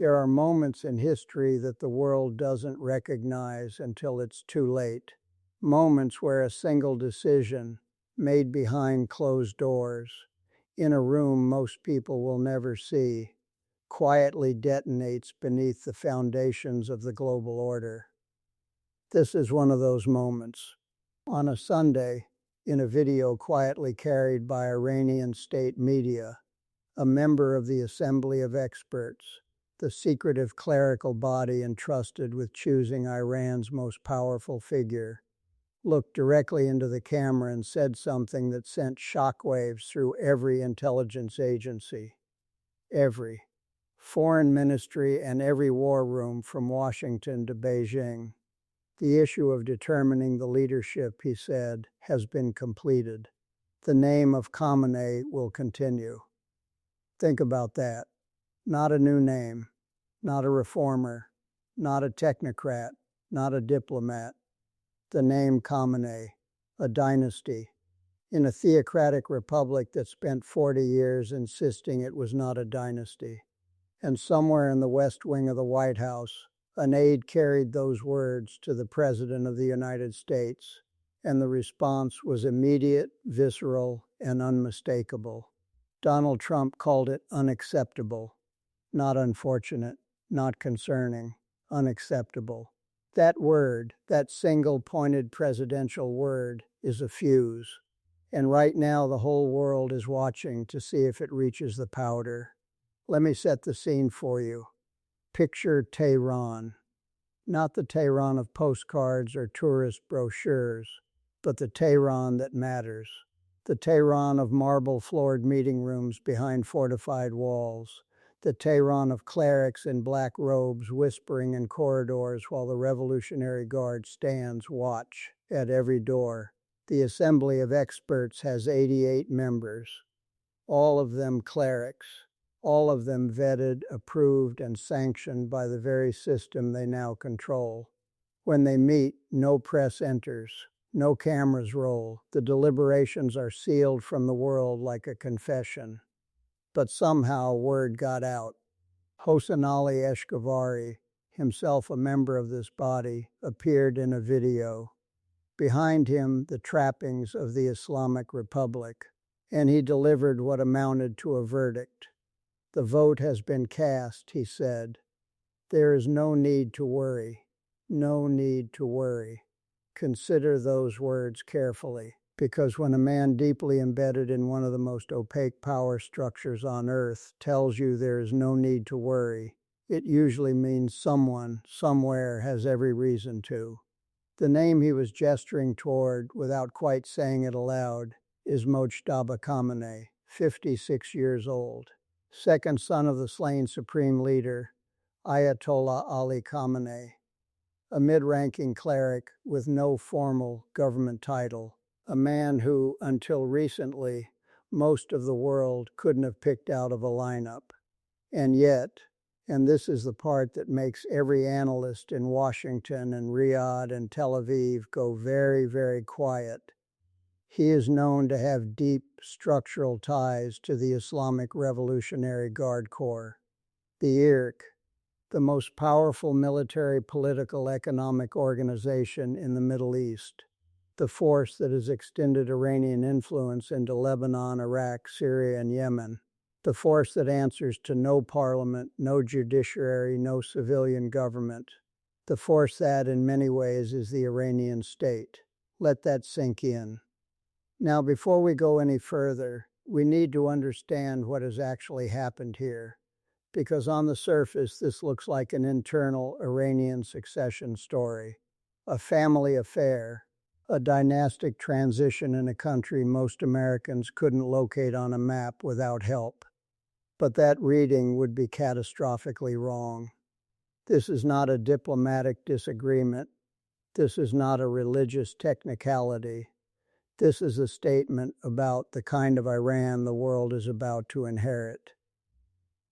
There are moments in history that the world doesn't recognize until it's too late. Moments where a single decision, made behind closed doors, in a room most people will never see, quietly detonates beneath the foundations of the global order. This is one of those moments. On a Sunday, in a video quietly carried by Iranian state media, a member of the Assembly of Experts, the secretive clerical body entrusted with choosing Iran's most powerful figure, looked directly into the camera and said something that sent shockwaves through every intelligence agency. Every foreign ministry and every war room from Washington to Beijing. The issue of determining the leadership, he said, has been completed. The name of Khamenei will continue. Think about that. Not a new name, not a reformer, not a technocrat, not a diplomat. The name Khamenei, a dynasty, in a theocratic republic that spent 40 years insisting it was not a dynasty. And somewhere in the West Wing of the White House, an aide carried those words to the President of the United States, and the response was immediate, visceral, and unmistakable. Donald Trump called it unacceptable, not unfortunate, not concerning, unacceptable. That word, that single pointed presidential word, is a fuse. And right now the whole world is watching to see if it reaches the powder. Let me set the scene for you. Picture Tehran. Not the Tehran of postcards or tourist brochures, but the Tehran that matters. The Tehran of marble-floored meeting rooms behind fortified walls. The Tehran of clerics in black robes whispering in corridors while the Revolutionary Guard stands watch at every door. The Assembly of Experts has 88 members, all of them clerics, all of them vetted, approved, and sanctioned by the very system they now control. When they meet, no press enters, no cameras roll. The deliberations are sealed from the world like a confession. But somehow word got out. Hossein Ali Eshkevari, himself a member of this body, appeared in a video. Behind him, the trappings of the Islamic Republic, and he delivered what amounted to a verdict. The vote has been cast, he said. There is no need to worry. No need to worry. Consider those words carefully, because when a man deeply embedded in one of the most opaque power structures on earth tells you there is no need to worry, it usually means someone, somewhere, has every reason to. The name he was gesturing toward, without quite saying it aloud, is Mojtaba Khamenei, 56 years old, second son of the slain supreme leader, Ayatollah Ali Khamenei, a mid-ranking cleric with no formal government title, a man who, until recently, most of the world couldn't have picked out of a lineup. And yet, and this is the part that makes every analyst in Washington and Riyadh and Tel Aviv go very, very quiet, he is known to have deep structural ties to the Islamic Revolutionary Guard Corps, the IRGC, the most powerful military, political, economic organization in the Middle East, the force that has extended Iranian influence into Lebanon, Iraq, Syria, and Yemen, the force that answers to no parliament, no judiciary, no civilian government, the force that, in many ways, is the Iranian state. Let that sink in. Now, before we go any further, we need to understand what has actually happened here, because on the surface, this looks like an internal Iranian succession story, a family affair, a dynastic transition in a country most Americans couldn't locate on a map without help. But that reading would be catastrophically wrong. This is not a diplomatic disagreement. This is not a religious technicality. This is a statement about the kind of Iran the world is about to inherit.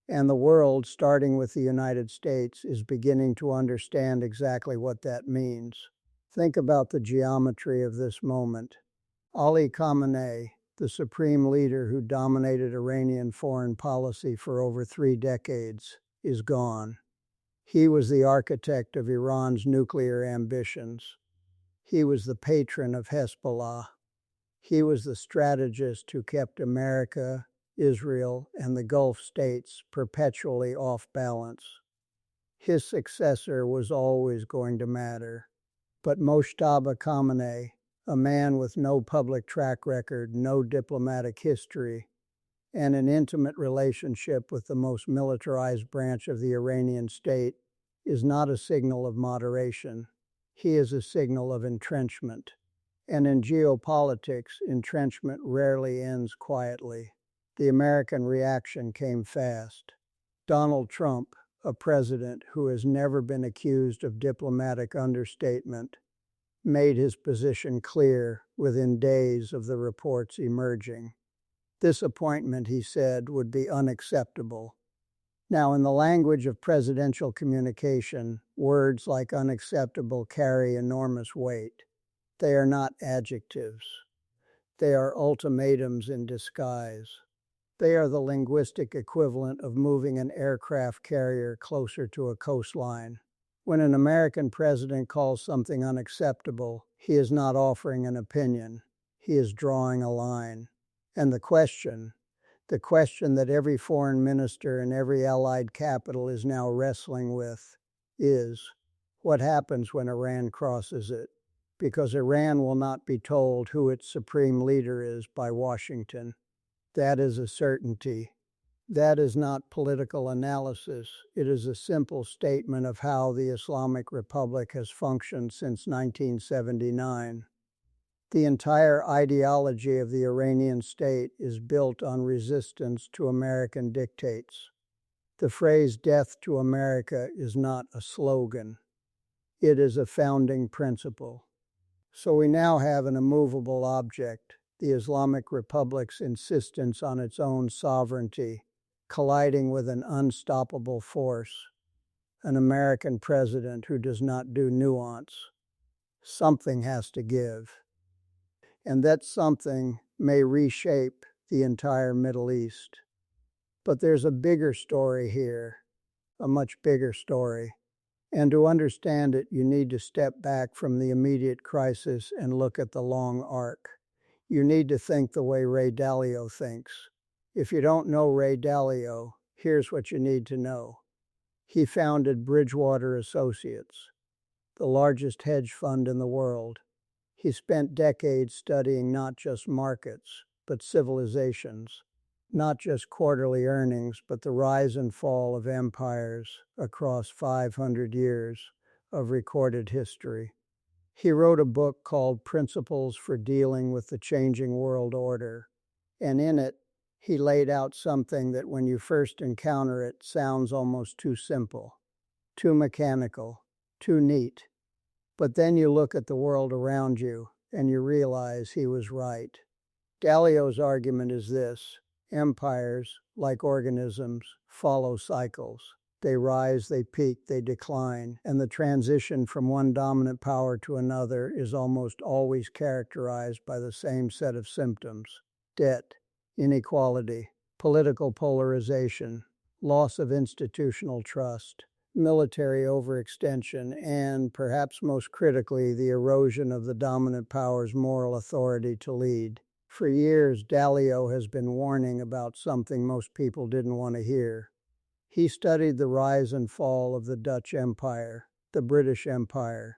And the world, starting with the United States, is beginning to understand exactly what that means. Think about the geometry of this moment. Ali Khamenei, the supreme leader who dominated Iranian foreign policy for over 3 decades, is gone. He was the architect of Iran's nuclear ambitions. He was the patron of Hezbollah. He was the strategist who kept America, Israel, and the Gulf states perpetually off balance. His successor was always going to matter. But Mojtaba Khamenei, a man with no public track record, no diplomatic history, and an intimate relationship with the most militarized branch of the Iranian state, is not a signal of moderation. He is a signal of entrenchment. And in geopolitics, entrenchment rarely ends quietly. The American reaction came fast. Donald Trump, a president who has never been accused of diplomatic understatement, made his position clear within days of the reports emerging. This appointment, he said, would be unacceptable. Now, in the language of presidential communication, words like unacceptable carry enormous weight. They are not adjectives. They are ultimatums in disguise. They are the linguistic equivalent of moving an aircraft carrier closer to a coastline. When an American president calls something unacceptable, he is not offering an opinion. He is drawing a line. And the question that every foreign minister in every allied capital is now wrestling with, is what happens when Iran crosses it? Because Iran will not be told who its supreme leader is by Washington. That is a certainty. That is not political analysis. It is a simple statement of how the Islamic Republic has functioned since 1979. The entire ideology of the Iranian state is built on resistance to American dictates. The phrase "death to America" is not a slogan. It is a founding principle. So we now have an immovable object, the Islamic Republic's insistence on its own sovereignty, colliding with an unstoppable force, an American president who does not do nuance. Something has to give. And that something may reshape the entire Middle East. But there's a bigger story here, a much bigger story. And to understand it, you need to step back from the immediate crisis and look at the long arc. You need to think the way Dalio thinks. If you don't know Dalio, here's what you need to know. He founded Bridgewater Associates, the largest hedge fund in the world. He spent decades studying not just markets, but civilizations. Not just quarterly earnings, but the rise and fall of empires across 500 years of recorded history. He wrote a book called Principles for Dealing with the Changing World Order, and in it, he laid out something that when you first encounter it sounds almost too simple, too mechanical, too neat. But then you look at the world around you and you realize he was right. Dalio's argument is this: empires, like organisms, follow cycles. They rise, they peak, they decline, and the transition from one dominant power to another is almost always characterized by the same set of symptoms: debt, inequality, political polarization, loss of institutional trust, military overextension, and, perhaps most critically, the erosion of the dominant power's moral authority to lead. For years, Dalio has been warning about something most people didn't want to hear. He studied the rise and fall of the Dutch Empire, the British Empire,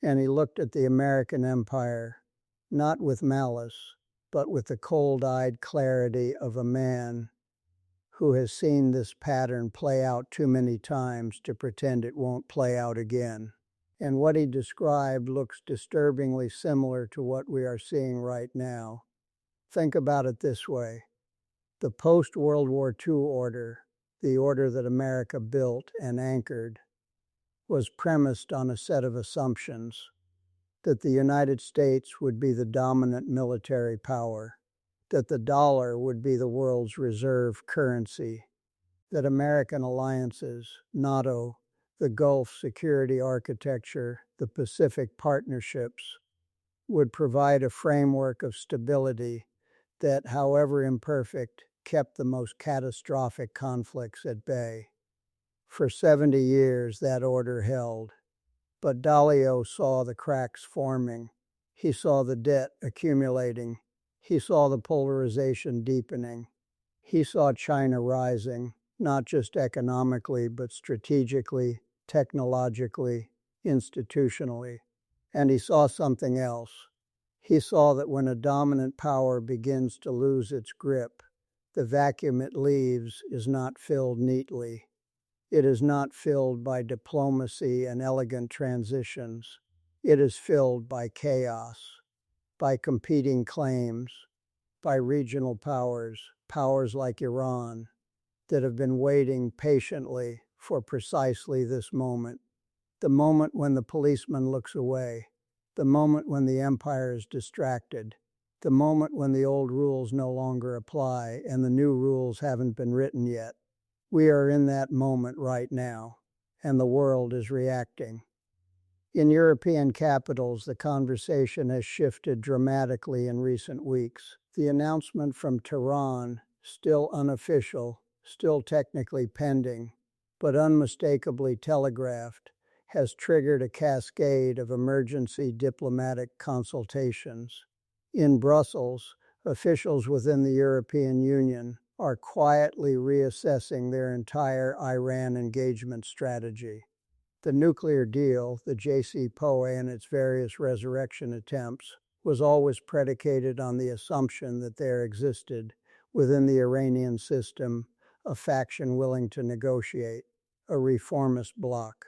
and he looked at the American Empire, not with malice, but with the cold-eyed clarity of a man who has seen this pattern play out too many times to pretend it won't play out again. And what he described looks disturbingly similar to what we are seeing right now. Think about it this way. The post-World War II order, the order that America built and anchored, was premised on a set of assumptions: that the United States would be the dominant military power, that the dollar would be the world's reserve currency, that American alliances, NATO, the Gulf security architecture, the Pacific partnerships, would provide a framework of stability that, however imperfect, kept the most catastrophic conflicts at bay. For 70 years that order held. But Dalio saw the cracks forming. He saw the debt accumulating. He saw the polarization deepening. He saw China rising, not just economically, but strategically, technologically, institutionally. And he saw something else. He saw that when a dominant power begins to lose its grip, the vacuum it leaves is not filled neatly. It is not filled by diplomacy and elegant transitions. It is filled by chaos, by competing claims, by regional powers, powers like Iran, that have been waiting patiently for precisely this moment. The moment when the policeman looks away, the moment when the empire is distracted, the moment when the old rules no longer apply and the new rules haven't been written yet. We are in that moment right now, and the world is reacting. In European capitals, the conversation has shifted dramatically in recent weeks. The announcement from Tehran, still unofficial, still technically pending, but unmistakably telegraphed, has triggered a cascade of emergency diplomatic consultations. In Brussels, officials within the European Union are quietly reassessing their entire Iran engagement strategy. The nuclear deal, the JCPOA and its various resurrection attempts, was always predicated on the assumption that there existed, within the Iranian system, a faction willing to negotiate, a reformist bloc,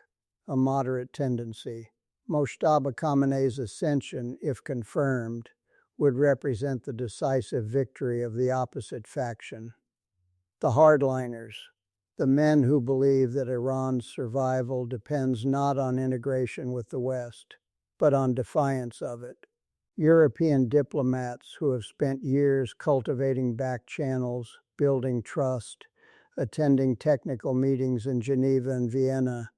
a moderate tendency. Mojtaba Khamenei's ascension, if confirmed, would represent the decisive victory of the opposite faction. The hardliners, the men who believe that Iran's survival depends not on integration with the West, but on defiance of it. European diplomats who have spent years cultivating back channels, building trust, attending technical meetings in Geneva and Vienna,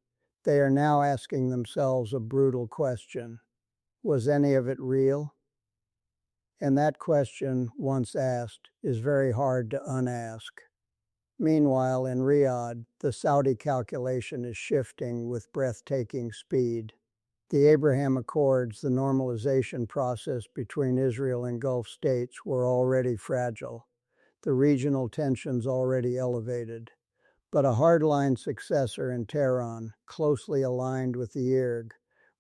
they are now asking themselves a brutal question. Was any of it real? And that question, once asked, is very hard to unask. Meanwhile, in Riyadh, the Saudi calculation is shifting with breathtaking speed. The Abraham Accords, the normalization process between Israel and Gulf states, were already fragile. The regional tensions already elevated. But a hardline successor in Tehran, closely aligned with the IRG,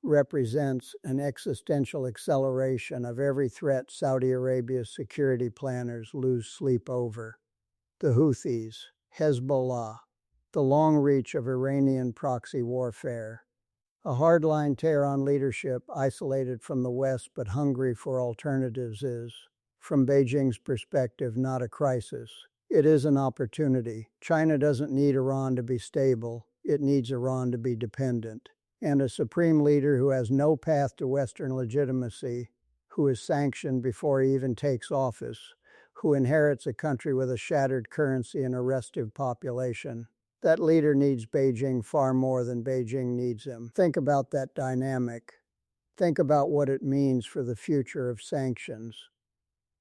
represents an existential acceleration of every threat Saudi Arabia's security planners lose sleep over. The Houthis, Hezbollah, the long reach of Iranian proxy warfare. A hardline Tehran leadership isolated from the West but hungry for alternatives is, from Beijing's perspective, not a crisis. It is an opportunity. China doesn't need Iran to be stable. It needs Iran to be dependent. And a supreme leader who has no path to Western legitimacy, who is sanctioned before he even takes office, who inherits a country with a shattered currency and a restive population. That leader needs Beijing far more than Beijing needs him. Think about that dynamic. Think about what it means for the future of sanctions,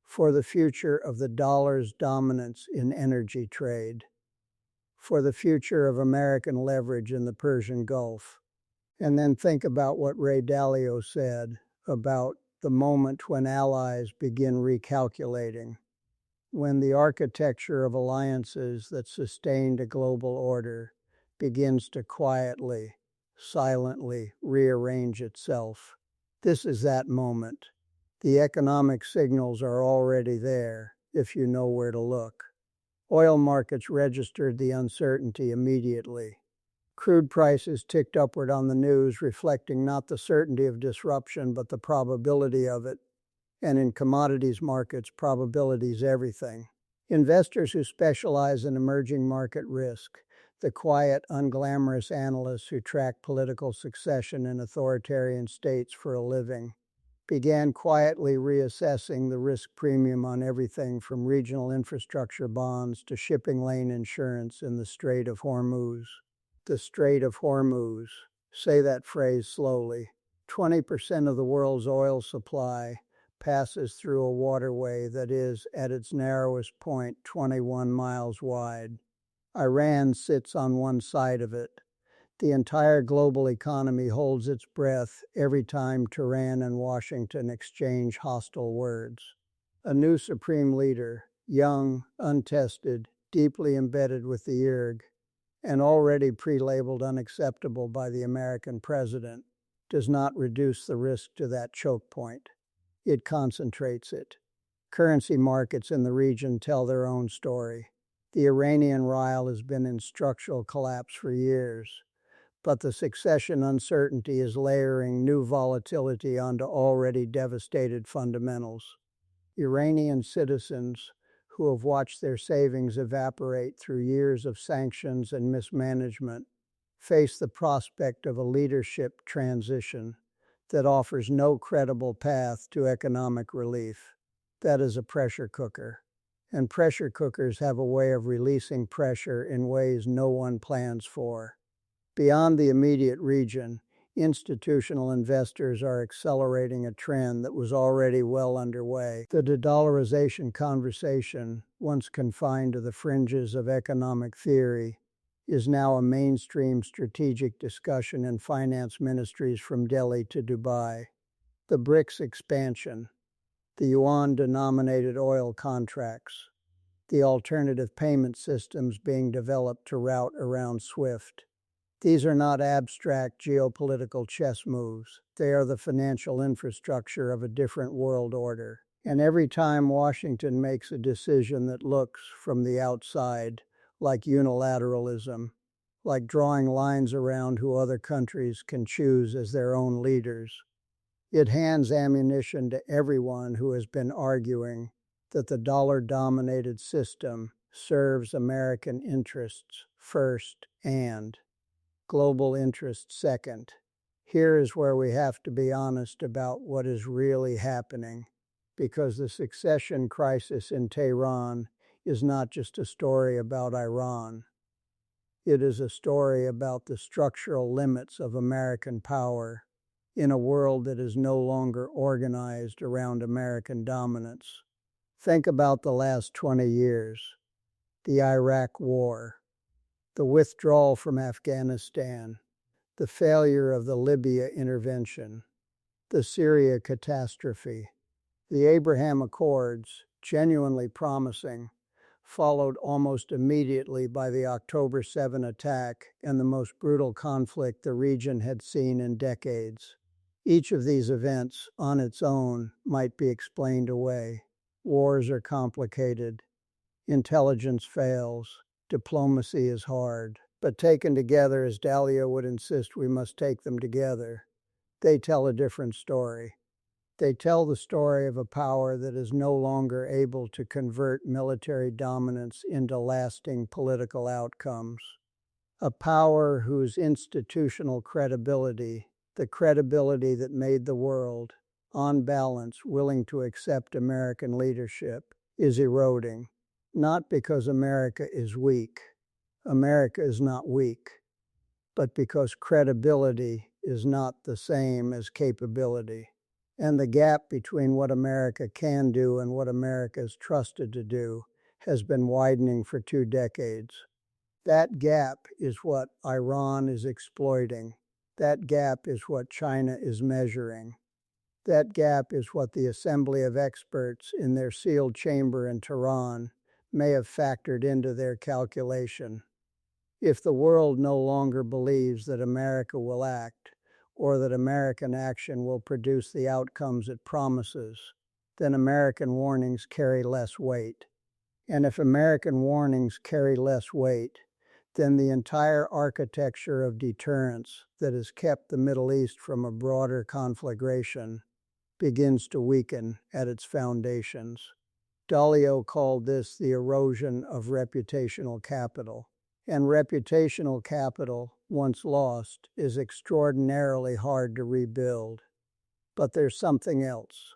for the future of the dollar's dominance in energy trade, for the future of American leverage in the Persian Gulf. And then think about what Dalio said about the moment when allies begin recalculating, when the architecture of alliances that sustained a global order begins to quietly, silently rearrange itself. This is that moment. The economic signals are already there, if you know where to look. Oil markets registered the uncertainty immediately. Crude prices ticked upward on the news, reflecting not the certainty of disruption, but the probability of it. And in commodities markets, probability is everything. Investors who specialize in emerging market risk, the quiet, unglamorous analysts who track political succession in authoritarian states for a living, began quietly reassessing the risk premium on everything from regional infrastructure bonds to shipping lane insurance in the Strait of Hormuz. The Strait of Hormuz. Say that phrase slowly. 20% of the world's oil supply passes through a waterway that is, at its narrowest point, 21 miles wide. Iran sits on one side of it. The entire global economy holds its breath every time Tehran and Washington exchange hostile words. A new supreme leader, young, untested, deeply embedded with the IRG, and already pre-labeled unacceptable by the American president, does not reduce the risk to that choke point. It concentrates it. Currency markets in the region tell their own story. The Iranian rial has been in structural collapse for years, but the succession uncertainty is layering new volatility onto already devastated fundamentals. Iranian citizens who have watched their savings evaporate through years of sanctions and mismanagement face the prospect of a leadership transition that offers no credible path to economic relief. That is a pressure cooker. And pressure cookers have a way of releasing pressure in ways no one plans for. Beyond the immediate region, institutional investors are accelerating a trend that was already well underway. The de-dollarization conversation, once confined to the fringes of economic theory, is now a mainstream strategic discussion in finance ministries from Delhi to Dubai. The BRICS expansion, the yuan-denominated oil contracts, the alternative payment systems being developed to route around SWIFT. These are not abstract geopolitical chess moves. They are the financial infrastructure of a different world order. And every time Washington makes a decision that looks, from the outside, like unilateralism, like drawing lines around who other countries can choose as their own leaders, it hands ammunition to everyone who has been arguing that the dollar-dominated system serves American interests first and global interests second. Here is where we have to be honest about what is really happening, because the succession crisis in Tehran is not just a story about Iran. It is a story about the structural limits of American power in a world that is no longer organized around American dominance. Think about the last 20 years, the Iraq War, the withdrawal from Afghanistan, the failure of the Libya intervention, the Syria catastrophe, the Abraham Accords, genuinely promising, followed almost immediately by the October 7 attack and the most brutal conflict the region had seen in decades. Each of these events, on its own, might be explained away. Wars are complicated. Intelligence fails. Diplomacy is hard. But taken together, as Dalio would insist we must take them together, they tell a different story. They tell the story of a power that is no longer able to convert military dominance into lasting political outcomes. A power whose institutional credibility, the credibility that made the world, on balance, willing to accept American leadership, is eroding. Not because America is weak. America is not weak. But because credibility is not the same as capability. And the gap between what America can do and what America is trusted to do has been widening for 2 decades. That gap is what Iran is exploiting. That gap is what China is measuring. That gap is what the assembly of experts in their sealed chamber in Tehran may have factored into their calculation. If the world no longer believes that America will act, or that American action will produce the outcomes it promises, then American warnings carry less weight. And if American warnings carry less weight, then the entire architecture of deterrence that has kept the Middle East from a broader conflagration begins to weaken at its foundations. Dalio called this the erosion of reputational capital. And reputational capital, once lost, is extraordinarily hard to rebuild. But there's something else,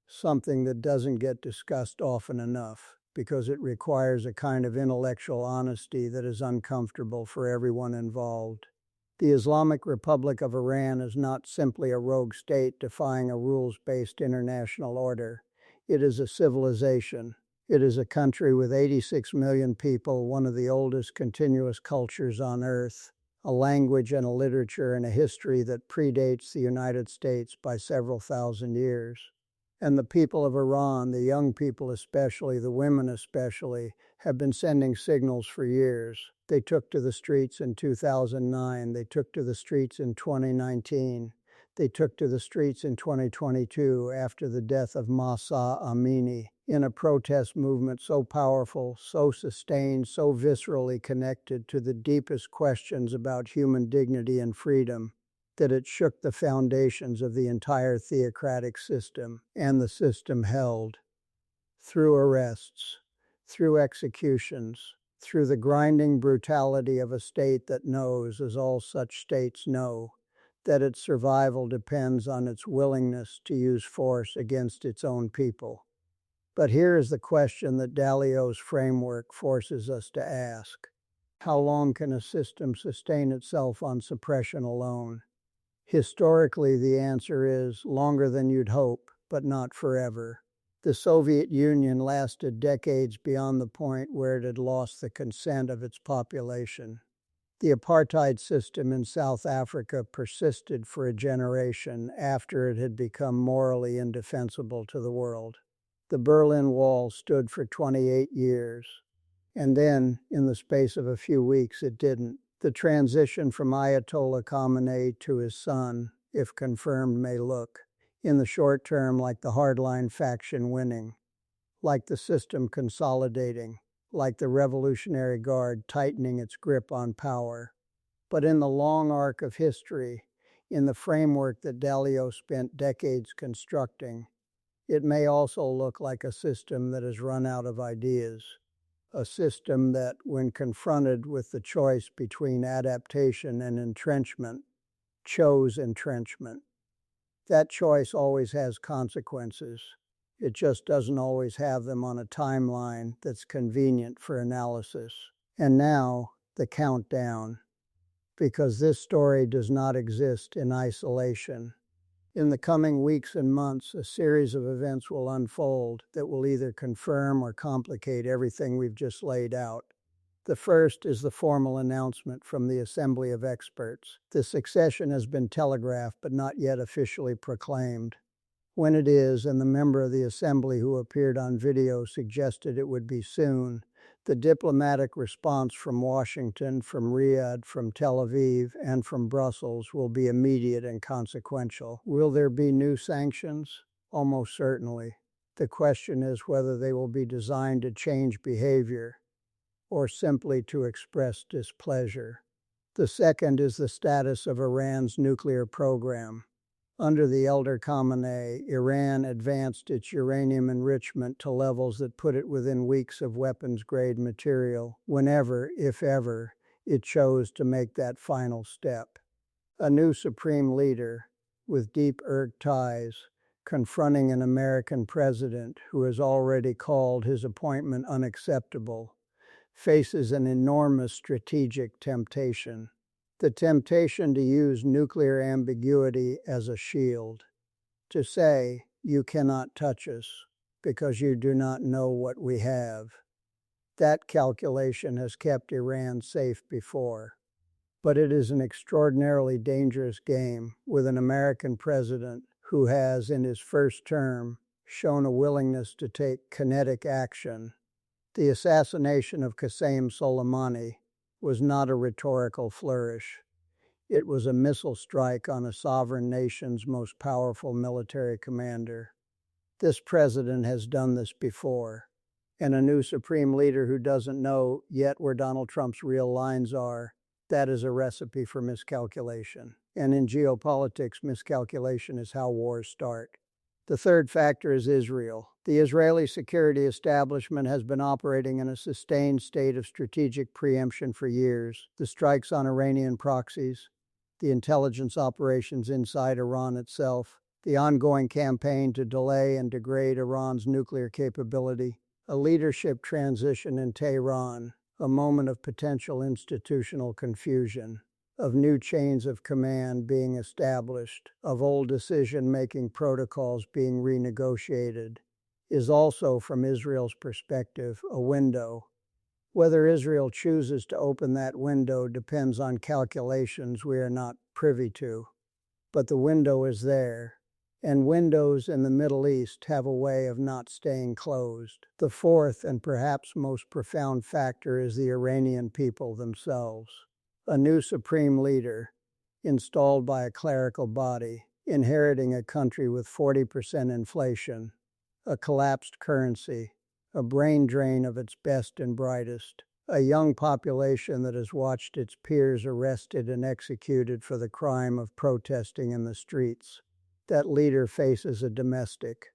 something that doesn't get discussed often enough, because it requires a kind of intellectual honesty that is uncomfortable for everyone involved. The Islamic Republic of Iran is not simply a rogue state defying a rules-based international order. It is a civilization. It is a country with 86 million people, one of the oldest continuous cultures on Earth, a language and a literature and a history that predates the United States by several thousand years. And the people of Iran, the young people especially, the women especially, have been sending signals for years. They took to the streets in 2009. They took to the streets in 2019. They took to the streets in 2022 after the death of Mahsa Amini in a protest movement so powerful, so sustained, so viscerally connected to the deepest questions about human dignity and freedom that it shook the foundations of the entire theocratic system, and the system held. Through arrests, through executions, through the grinding brutality of a state that knows, as all such states know, that its survival depends on its willingness to use force against its own people. But here is the question that Dalio's framework forces us to ask. How long can a system sustain itself on suppression alone? Historically, the answer is longer than you'd hope, but not forever. The Soviet Union lasted decades beyond the point where it had lost the consent of its population. The apartheid system in South Africa persisted for a generation after it had become morally indefensible to the world. The Berlin Wall stood for 28 years, and then, in the space of a few weeks, it didn't. The transition from Ayatollah Khamenei to his son, if confirmed, may look, in the short term, like the hardline faction winning, like the system consolidating, like the Revolutionary Guard tightening its grip on power. But in the long arc of history, in the framework that Dalio spent decades constructing, it may also look like a system that has run out of ideas. A system that, when confronted with the choice between adaptation and entrenchment, chose entrenchment. That choice always has consequences. It just doesn't always have them on a timeline that's convenient for analysis. And now, the countdown. Because this story does not exist in isolation. In the coming weeks and months, a series of events will unfold that will either confirm or complicate everything we've just laid out. The first is the formal announcement from the Assembly of Experts. The succession has been telegraphed but not yet officially proclaimed. When it is, and the member of the Assembly who appeared on video suggested it would be soon, the diplomatic response from Washington, from Riyadh, from Tel Aviv, and from Brussels will be immediate and consequential. Will there be new sanctions? Almost certainly. The question is whether they will be designed to change behavior or simply to express displeasure. The second is the status of Iran's nuclear program. Under the elder Khamenei, Iran advanced its uranium enrichment to levels that put it within weeks of weapons-grade material, whenever, if ever, it chose to make that final step. A new supreme leader, with deep Irg ties, confronting an American president who has already called his appointment unacceptable, faces an enormous strategic temptation. The temptation to use nuclear ambiguity as a shield, to say, you cannot touch us because you do not know what we have. That calculation has kept Iran safe before. But it is an extraordinarily dangerous game with an American president who has, in his first term, shown a willingness to take kinetic action. The assassination of Qasem Soleimani was not a rhetorical flourish. It was a missile strike on a sovereign nation's most powerful military commander. This president has done this before, and a new supreme leader who doesn't know yet where Donald Trump's real lines are, that is a recipe for miscalculation. And in geopolitics, miscalculation is how wars start. The third factor is Israel. The Israeli security establishment has been operating in a sustained state of strategic preemption for years. The strikes on Iranian proxies, the intelligence operations inside Iran itself, the ongoing campaign to delay and degrade Iran's nuclear capability, a leadership transition in Tehran, a moment of potential institutional confusion, of new chains of command being established, of old decision-making protocols being renegotiated. is also, from Israel's perspective, a window. Whether Israel chooses to open that window depends on calculations we are not privy to. But the window is there, and windows in the Middle East have a way of not staying closed. The fourth and perhaps most profound factor is the Iranian people themselves. A new supreme leader, installed by a clerical body, inheriting a country with 40% inflation, a collapsed currency, a brain drain of its best and brightest, a young population that has watched its peers arrested and executed for the crime of protesting in the streets. That leader faces a domestic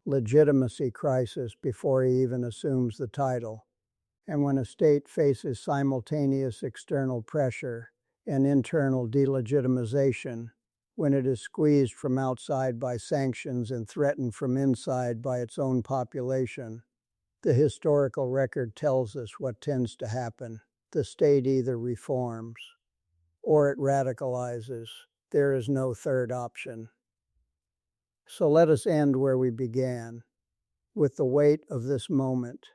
legitimacy crisis before he even assumes the title. And when a state faces simultaneous external pressure and internal delegitimization, when it is squeezed from outside by sanctions and threatened from inside by its own population, the historical record tells us what tends to happen. The state either reforms or it radicalizes. There is no third option. So let us end where we began, with the weight of this moment,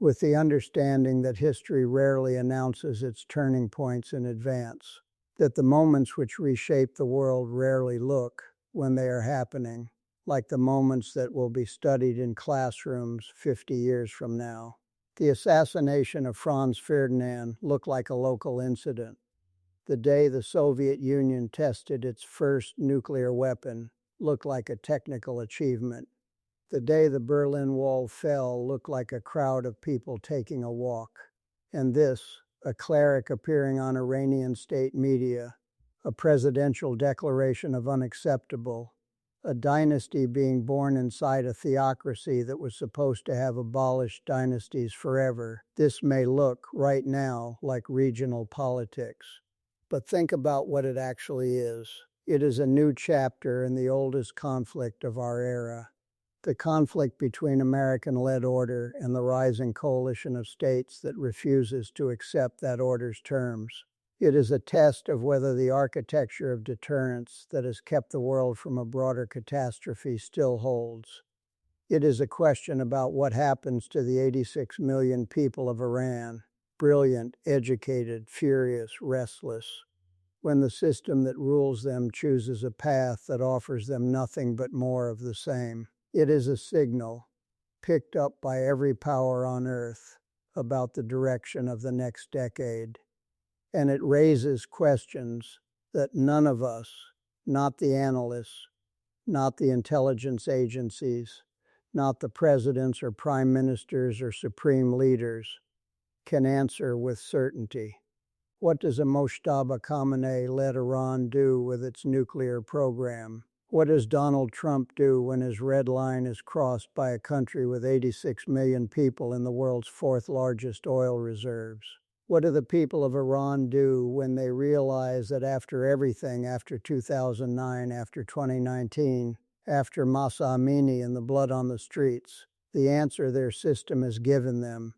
with the understanding that history rarely announces its turning points in advance, that the moments which reshape the world rarely look, when they are happening, like the moments that will be studied in classrooms 50 years from now. The assassination of Franz Ferdinand looked like a local incident. The day the Soviet Union tested its first nuclear weapon looked like a technical achievement. The day the Berlin Wall fell looked like a crowd of people taking a walk. And this, a cleric appearing on Iranian state media, a presidential declaration of unacceptable, a dynasty being born inside a theocracy that was supposed to have abolished dynasties forever. This may look, right now, like regional politics. But think about what it actually is. It is a new chapter in the oldest conflict of our era. The conflict between American-led order and the rising coalition of states that refuses to accept that order's terms. It is a test of whether the architecture of deterrence that has kept the world from a broader catastrophe still holds. It is a question about what happens to the 86 million people of Iran, brilliant, educated, furious, restless, when the system that rules them chooses a path that offers them nothing but more of the same. It is a signal, picked up by every power on earth, about the direction of the next decade. And it raises questions that none of us, not the analysts, not the intelligence agencies, not the presidents or prime ministers or supreme leaders, can answer with certainty. What does a Mojtaba Khamenei-led Iran do with its nuclear program? What does Donald Trump do when his red line is crossed by a country with 86 million people in the world's fourth largest oil reserves? What do the people of Iran do when they realize that after everything, after 2009, after 2019, after Mahsa Amini and the blood on the streets, the answer their system has given them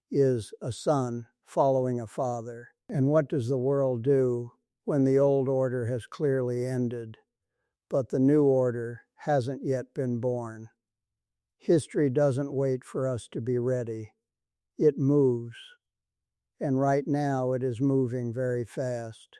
is a son following a father? And what does the world do when the old order has clearly ended, but the new order hasn't yet been born? History doesn't wait for us to be ready. It moves. And right now it is moving very fast.